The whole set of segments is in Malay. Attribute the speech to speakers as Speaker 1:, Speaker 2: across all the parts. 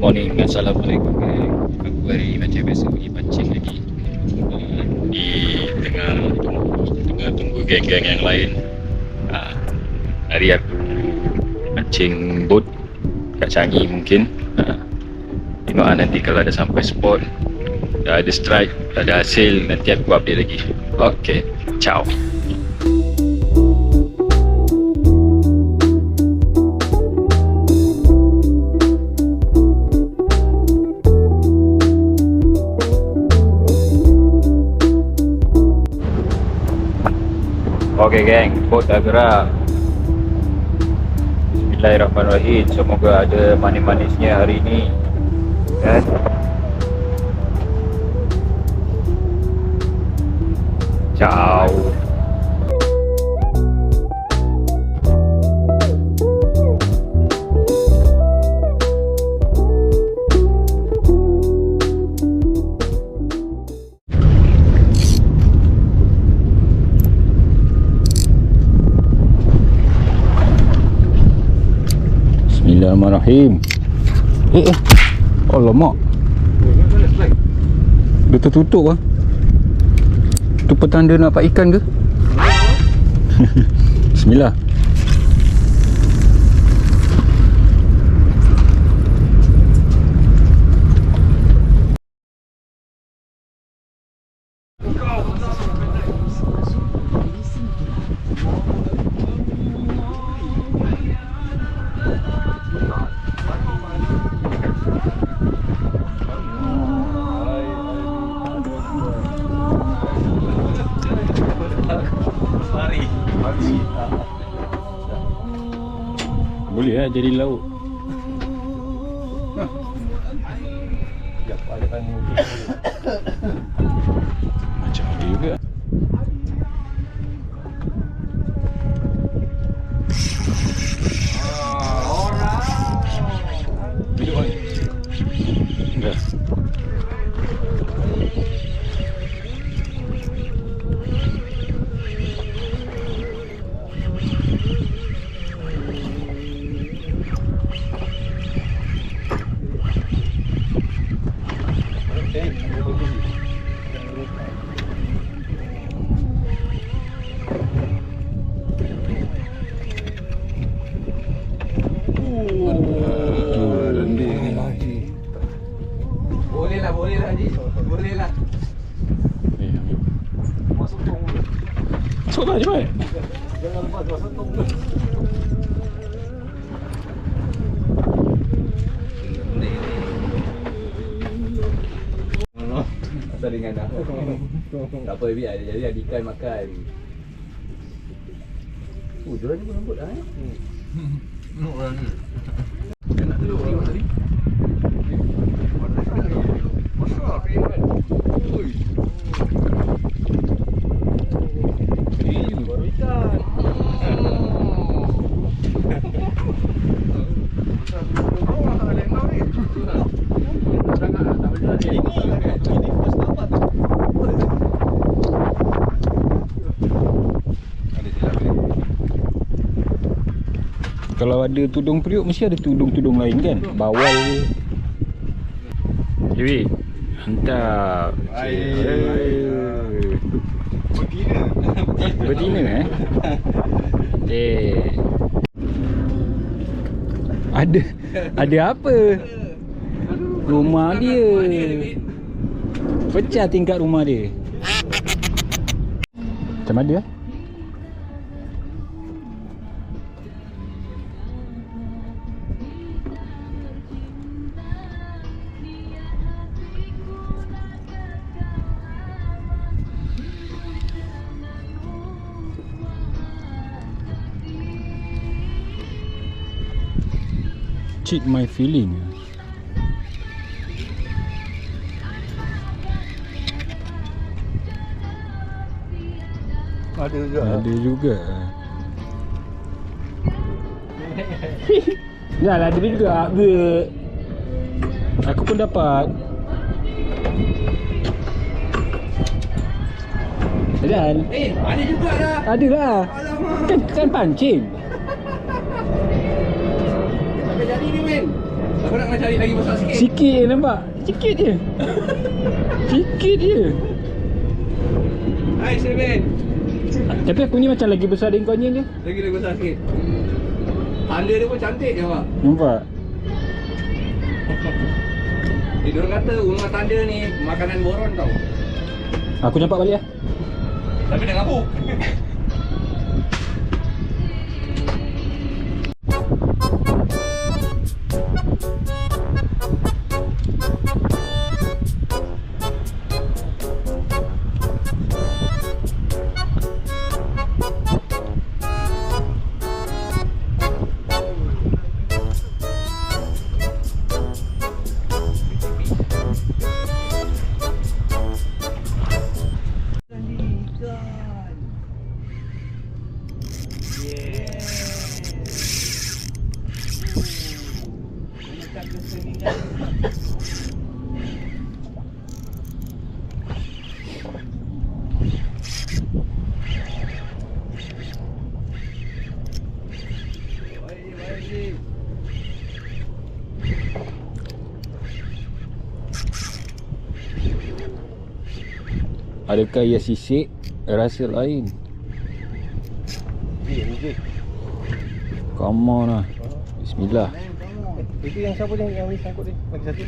Speaker 1: morning, Assalamualaikum. Aku hari macam biasa pergi pancing lagi di tengah tunggu geng-geng yang lain. Hari aku pancing boat kat Changi mungkin. Tengok nanti kalau ada sampai spot, dah ada strike, dah ada hasil, nanti aku update lagi. Okay, ciao. Okay geng, boat dah gerak. Bismillahirrahmanirrahim. Semoga ada manis-manisnya hari ni, kan? Ciao. Bismillahirrahmanirrahim. Alamak, dia tertutup lah. Tu petanda nak dapat ikan ke? Bismillah. Boleh lah jadi lauk. Macam ada juga. Hidup kan? Dah.
Speaker 2: Boleh lah Haji. Boleh lah. Masuk tong.
Speaker 1: Masuk lah cepat.
Speaker 2: Jangan lepas masuk tong. Asal dengan dah. Tak apa biar jadi ada ikan makan. Jualan ni pun lembut dah orang ni. Kan nak telur ni tadi.
Speaker 1: Kalau ada tudung periuk mesti ada tudung-tudung lain kan? Bawal je. Dewi, hantar. Betina Ada apa? Rumah dia pecah tingkat rumah dia. Macam mana? Cheat my feeling.
Speaker 2: Ada juga.
Speaker 1: Ada juga. Dah lah, ada juga. Aku pun dapat. Dan
Speaker 2: ada juga dah.
Speaker 1: ada lah. Kan pancing.
Speaker 2: Sampai jadi ni Min. Aku nak kena cari lagi besar sikit.
Speaker 1: Sikit je nampak. Sikit je. Sikit je.
Speaker 2: Hai Seven.
Speaker 1: Tapi aku ni macam lagi besar dari kau ni je.
Speaker 2: Lagi besar sikit. Tanda dia pun cantik je pak.
Speaker 1: Nampak?
Speaker 2: Diorang kata rumah tanda ni makanan boron tau.
Speaker 1: Aku nampak balik lah.
Speaker 2: Tapi dah ngabuk.
Speaker 1: Adakah ia sisik rasa lain? Come on lah. Bismillah.
Speaker 2: Itu yang siapa ni yang sangkut ni? Lagi satu.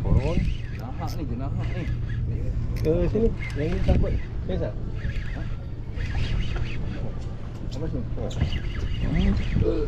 Speaker 2: Koron. Nahak ni, nahak ni. Sini, yang ini sangkut. Biasa. Apa sini? Oh.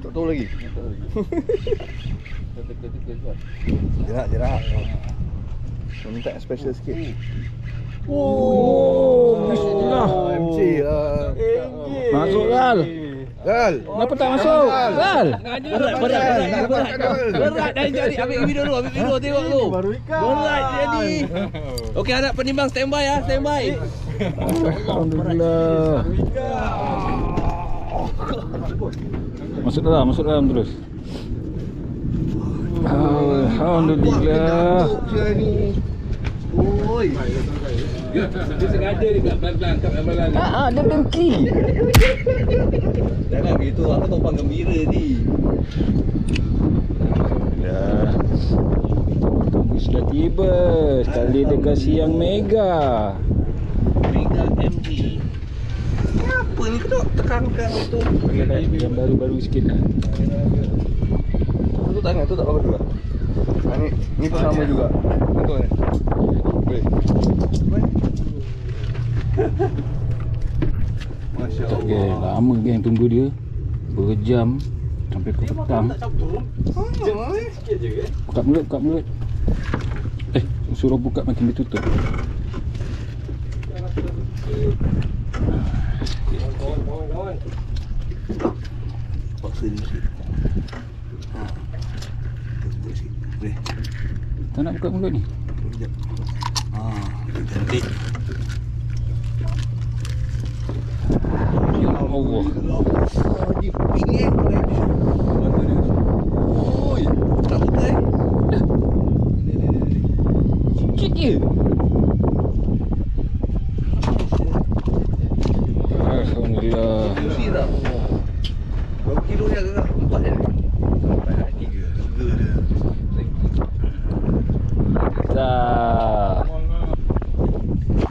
Speaker 2: Tak tahu lagi. Jerak. Minta yang special sikit.
Speaker 1: Oh, bismillah.
Speaker 2: MC lah.
Speaker 1: Masuk Gal.
Speaker 2: Gal.
Speaker 1: Kenapa tak masuk? Gal.
Speaker 2: Berat dah jadi. Ambil video dulu, tengok tu. Baru ikan. Berat jadi. Okey, anak penimbang standby ya, standby.
Speaker 1: Alhamdulillah. Masuk dalam terus. Alhamdulillah.
Speaker 2: Oi. Dia sengaja dia pelan-pelan, pelan-pelan.
Speaker 1: Dia dengki.
Speaker 2: Jangan begitu, aku tumpang gembira ni.
Speaker 1: Dah. Tunggu sudah tiba. Sekali dia kasih yang mega.
Speaker 2: Mega MG. Apa ni kau tekankan itu?
Speaker 1: Yang baru-baru sikit lah.
Speaker 2: Tu tak tu tak apa juga. Ni pun sama juga. Betul ni. Boleh. Masya-Allah.
Speaker 1: Okay, lama geng tunggu dia. Berjam sampai ke petang.
Speaker 2: Sikit je ke?
Speaker 1: Buka mulut. Suruh buka makin ditutup.
Speaker 2: Kawan. Paksa dia sikit. Boleh.
Speaker 1: Tak nak buka mulut ni.
Speaker 2: Sekejap. Cantik.
Speaker 1: Ya Allah.
Speaker 2: Oi, tak betul
Speaker 1: Sikit je. Alhamdulillah.
Speaker 2: Susi tak? Berapa kilo dia agak 4 je? 3
Speaker 1: Dah.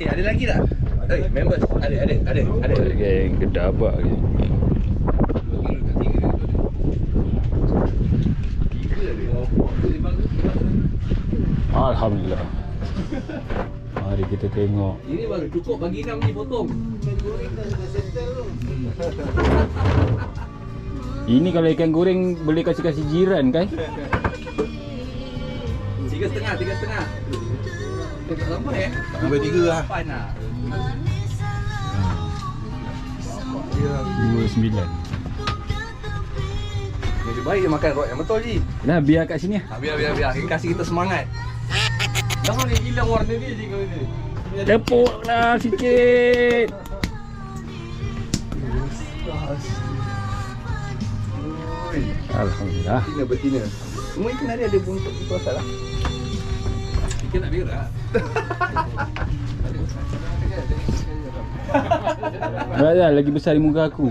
Speaker 2: Ada lagi tak? Members ada.
Speaker 1: Geng, gedabak je. Alhamdulillah. Mari kita tengok.
Speaker 2: Ini baru cukup bagi 6 ni potong.
Speaker 1: Ini kalau ikan goreng boleh kasih jiran kan?
Speaker 2: 3,5. Tak sampai
Speaker 3: Sampai 3 lah.
Speaker 2: 8 lah.
Speaker 1: 29.
Speaker 2: Jadi baik dia makan rot yang betul je.
Speaker 1: Dah biar kat sini lah.
Speaker 2: Biar. Dia kasih kita semangat. Jangan dia hilang warna dia je kau ni.
Speaker 1: Tepuk lah sikit.
Speaker 3: Alhamdulillah.
Speaker 2: Betina. Semua ikan ada buntut itu asal lah. Ikan tak berak.
Speaker 3: Dah lagi besar di muka aku.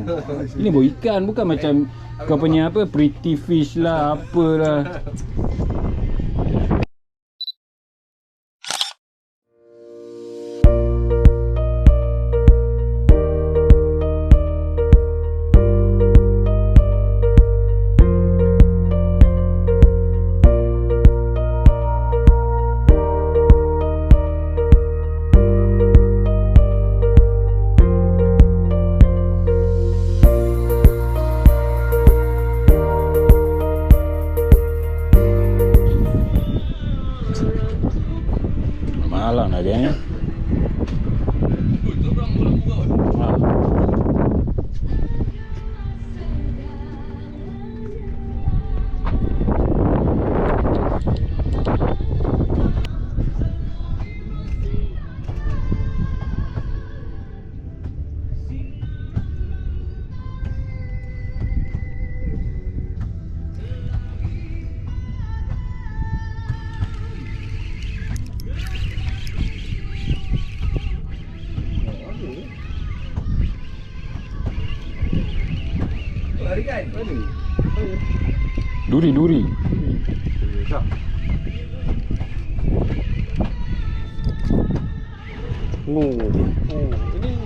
Speaker 3: Ini baru ikan, bukan macam kau punya apa pretty fish lah apalah. Malang dah kayaknya. Duri.
Speaker 4: Ini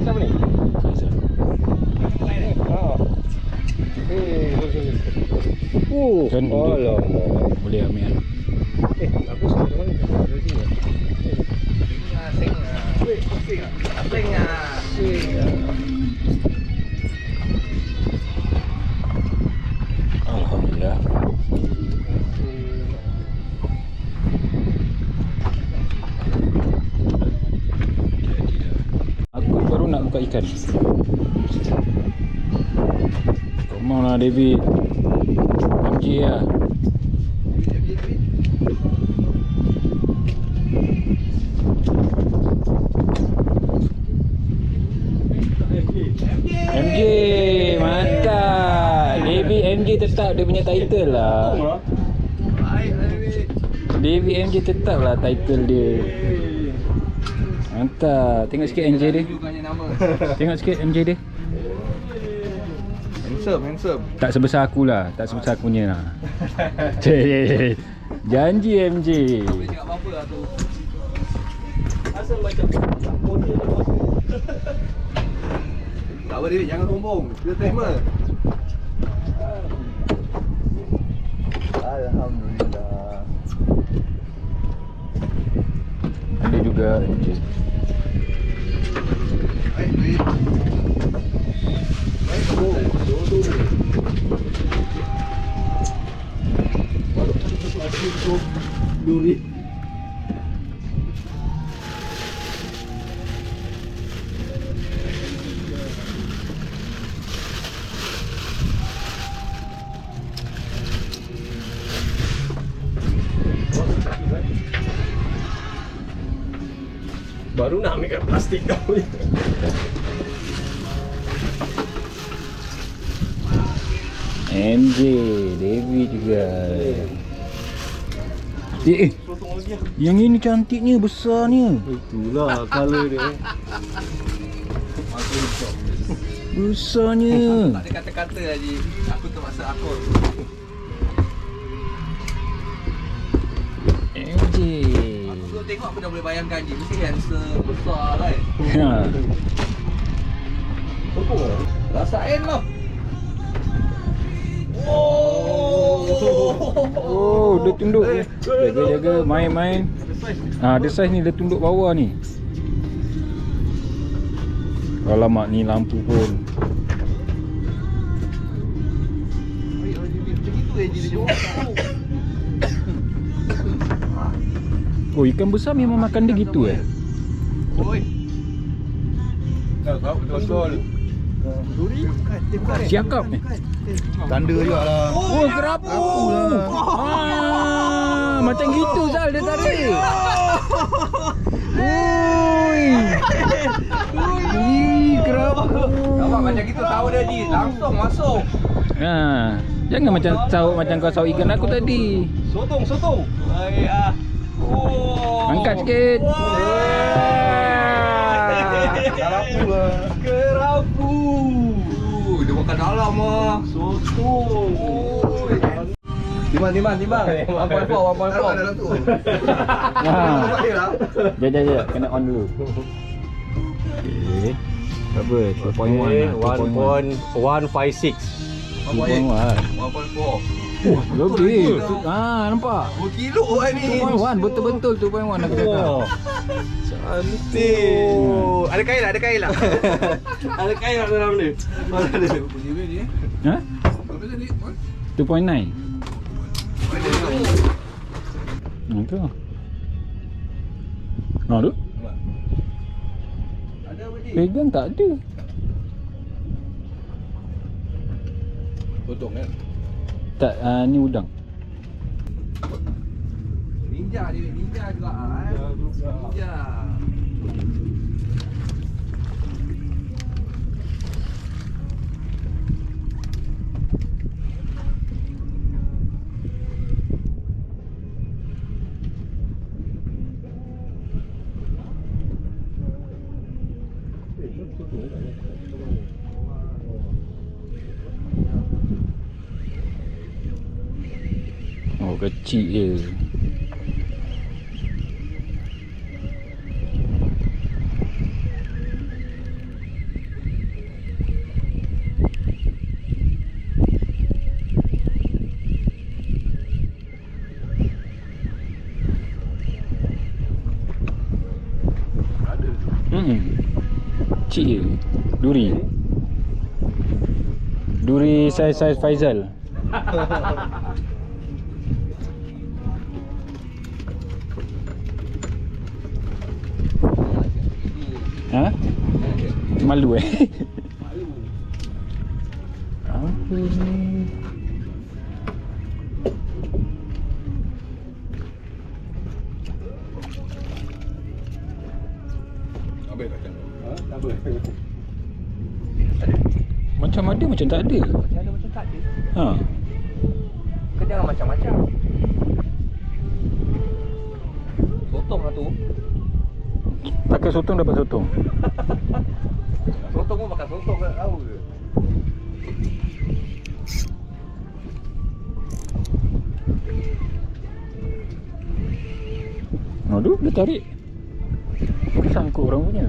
Speaker 4: siapa ni?
Speaker 3: Kan duduk. Boleh ambil.
Speaker 4: Aku sekarang mana? Dari sini.
Speaker 3: Alhamdulillah. Aku baru nak buka ikan. Come on lah David. MJ lah. MJ mantap. David MJ tetap dia punya title lah. David MJ tetap lah title dia. Mantap. Tengok sikit MJ dia. Tengok sikit MJ dia.
Speaker 2: Handsome.
Speaker 3: Tak sebesar aku lah. Tak sebesar aku punya lah. Cik. Janji MJ.
Speaker 2: Boleh cakap apa-apa lah tu. Asal macam model tu. Tak apa David, jangan sombong. Kita timer. Alhamdulillah.
Speaker 3: Ada juga MJ.
Speaker 2: Baik, David. Baik, tu. Duri.
Speaker 4: Baru nak ambil kat plastik kau ni.
Speaker 3: MJ, David juga. Yang ini cantiknya, besarnya.
Speaker 4: Itulah colour dia.
Speaker 3: Besarnya.
Speaker 2: Tak ada kata-kata Haji. Aku terpaksa akur.
Speaker 3: MJ.
Speaker 2: Aku tengok aku dah boleh bayangkan je. Mesti handsome, besar kan.
Speaker 3: Ha.
Speaker 2: Rasain lah.
Speaker 3: Oh, dia tunduk. Jaga, main. Ada saiz ni, dia tunduk bawah ni. Alamak, ni lampu pun. Oh, ikan besar memang makan dia gitu eh?
Speaker 2: Oi. Kau betul. Duri?
Speaker 3: Siakap ni.
Speaker 4: Tanda juga lah.
Speaker 3: Oh, kerapu. Macam gitu Zal dia tarik. Oi. Ih, kerapu.
Speaker 2: Nampak macam gitu tahu dia Haji. Langsung masuk.
Speaker 3: Ha. Jangan macam kau saut ikan aku tadi.
Speaker 4: Sotong.
Speaker 3: Angkat sikit.
Speaker 4: Kerapu.
Speaker 2: Dia makan dalam ah.
Speaker 4: Sotong.
Speaker 2: Timbang. 1.4.
Speaker 4: Dalam tu.
Speaker 3: Jap. Kena on dulu. Okey. Berapa? 2.1 lah.
Speaker 4: 1.156.
Speaker 3: 2.1.
Speaker 2: 1.4.
Speaker 3: Lebih. Nampak?
Speaker 2: 2 kilo ni.
Speaker 3: 2.1 betul-betul 2.1 aku cakap.
Speaker 4: Cantik. Ada kail lah. Ada kail lah dalam ni. Mana ada?
Speaker 3: Ha? 2.9. Tu. Tu. Pegang tak ada.
Speaker 2: Potong kan?
Speaker 3: Tak, ni udang.
Speaker 2: Ninja juga Ninja.
Speaker 3: Oh, kecil je. Kecil je. Duri saiz Faizal. Ha? Malu Apa ni?
Speaker 2: Habis kacang.
Speaker 3: Macam ada macam tak ada.
Speaker 2: Macam ada macam tak ada.
Speaker 3: Ha.
Speaker 2: Kau jangan macam-macam. Sotong lah tu.
Speaker 3: Pakai sotong dapat sotong.
Speaker 2: Sotong pun makan sotong kan tahu ke?
Speaker 3: Aduh, dia tarik. Sangkut orang punya.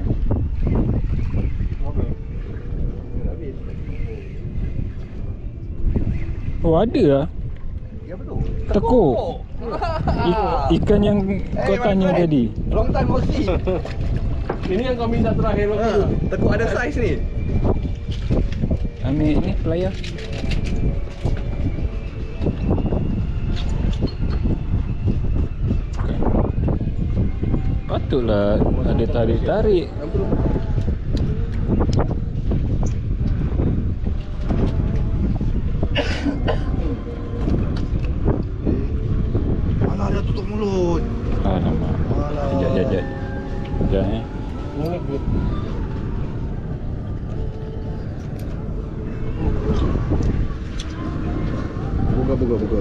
Speaker 3: Oh, ada lah.
Speaker 2: Ya betul.
Speaker 3: Tekuk. Ikan yang kau tanya tadi.
Speaker 2: Long time no see.
Speaker 4: Ini yang kau minta terakhir waktu tu.
Speaker 2: Tekuk ada saiz ni.
Speaker 3: Ambil ni pelayar. Patutlah ada tarik-tarik.
Speaker 4: Alah, dah tutup mulut.
Speaker 3: Alamak. Sekejap. Sekejap
Speaker 4: Buka.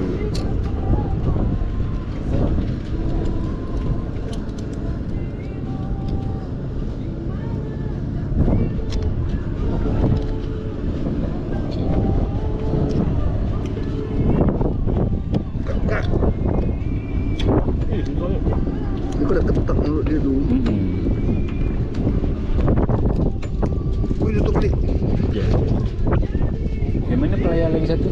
Speaker 4: Dia kau dah tetak mulut dia tu. Ui, tutup balik.
Speaker 3: Ya. Mana pelayar lagi satu?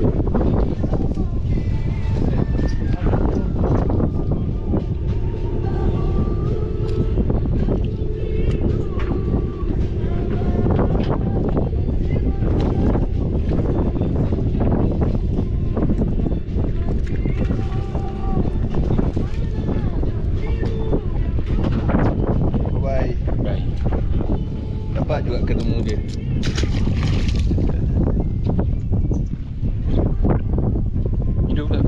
Speaker 4: Bye.
Speaker 3: Baik.
Speaker 2: Dapat juga ketemu dia.
Speaker 3: Hidup tak?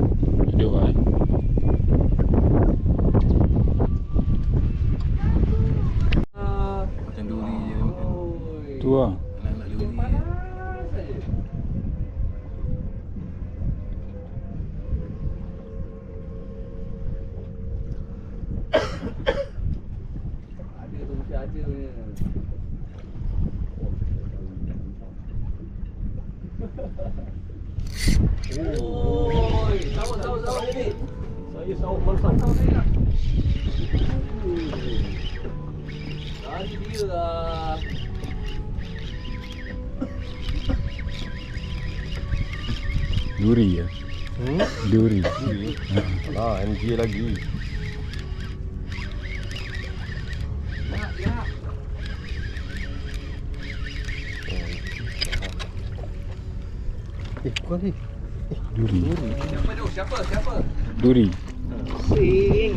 Speaker 3: Hidup lah.
Speaker 2: Macam duri je.
Speaker 3: Tu lah.
Speaker 2: Anak-anak duri. rajanya. Oi, sama ni.
Speaker 4: Saya sawak malsam.
Speaker 2: Tadi dia lah.
Speaker 3: Duri ya. Duri.
Speaker 4: Ah, MG lagi. Bukan ni.
Speaker 3: Duri.
Speaker 2: Siapa tu? Siapa?
Speaker 3: Duri.
Speaker 4: Sing.